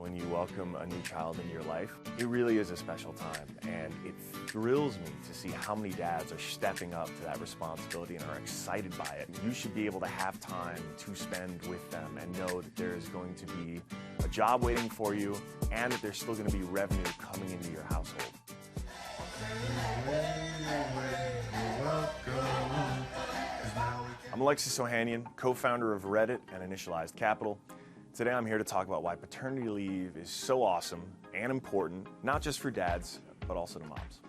when you welcome a new child into your life. It really is a special time, and it thrills me to see how many dads are stepping up to that responsibility and are excited by it. You should be able to have time to spend with them and know that there is going to be a job waiting for you and that there's still going to be revenue coming into your household. I'm Alexis Ohanian, co-founder of Reddit and Initialized Capital. Today I'm here to talk about why paternity leave is so awesome and important, not just for dads, but also to moms.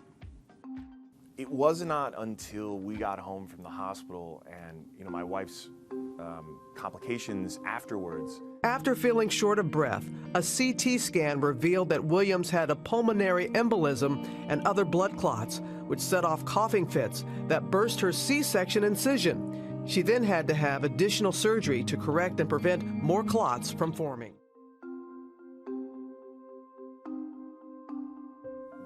It was not until we got home from the hospital and my wife's complications afterwards. After feeling short of breath, a CT scan revealed that Williams had a pulmonary embolism and other blood clots, which set off coughing fits that burst her C-section incision. She then had to have additional surgery to correct and prevent more clots from forming.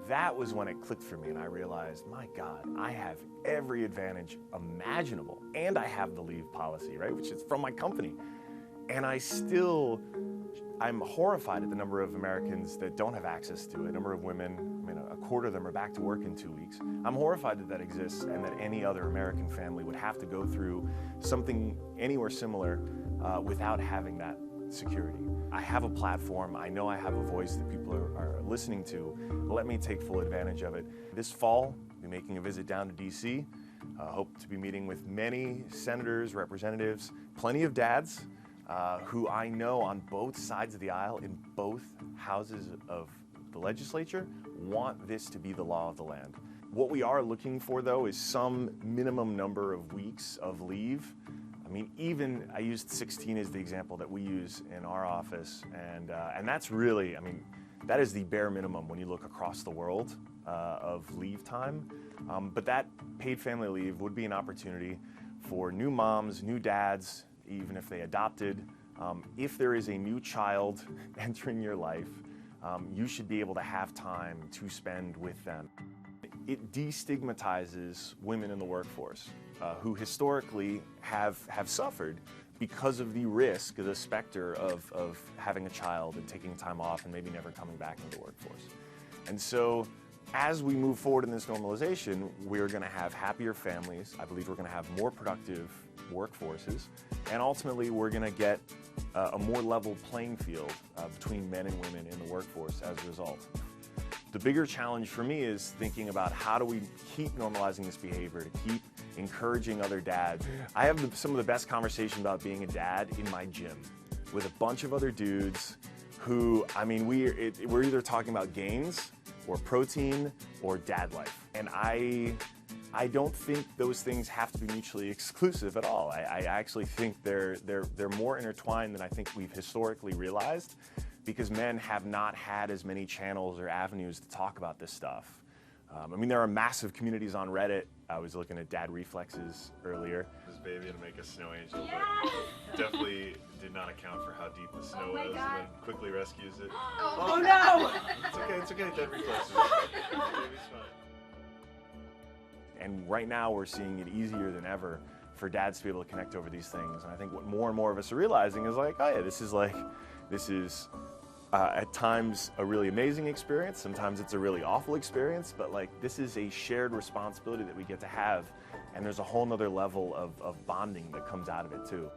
That was when it clicked for me and I realized, my God, I have every advantage imaginable and I have the leave policy, right, which is from my company. And I'm horrified at the number of Americans that don't have access to it. A number of women, a quarter of them are back to work in 2 weeks. I'm horrified that that exists and that any other American family would have to go through something anywhere similar without having that security. I have a platform. I know I have a voice that people are listening to. Let me take full advantage of it. This fall, I'll be making a visit down to DC. Hope to be meeting with many senators, representatives, plenty of dads, who I know on both sides of the aisle in both houses of the legislature want this to be the law of the land. What we are looking for, though, is some minimum number of weeks of leave. I used 16 as the example that we use in our office, and that's really, that is the bare minimum when you look across the world of leave time. But that paid family leave would be an opportunity for new moms, new dads, even if they adopted. If there is a new child entering your life, you should be able to have time to spend with them. It destigmatizes women in the workforce who historically have suffered because of the risk, the specter of having a child and taking time off and maybe never coming back into the workforce. And so as we move forward in this normalization, we're going to have happier families. I believe we're going to have more productive workforces, and ultimately we're going to get a more level playing field between men and women in the workforce as a result. The bigger challenge for me is thinking about how do we keep normalizing this behavior, to keep encouraging other dads. I have some of the best conversations about being a dad in my gym with a bunch of other dudes who, we're either talking about gains or protein or dad life. And I don't think those things have to be mutually exclusive at all. I actually think they're more intertwined than I think we've historically realized, because men have not had as many channels or avenues to talk about this stuff. There are massive communities on Reddit. I was looking at dad reflexes earlier. This baby to make a snow angel, but definitely did not account for how deep the snow is, and then quickly rescues it. Oh no! It's okay, dad reflexes. Baby's fine. And right now we're seeing it easier than ever for dads to be able to connect over these things. And I think what more and more of us are realizing is like, oh yeah, this is at times a really amazing experience. Sometimes it's a really awful experience, but this is a shared responsibility that we get to have. And there's a whole nother level of bonding that comes out of it too.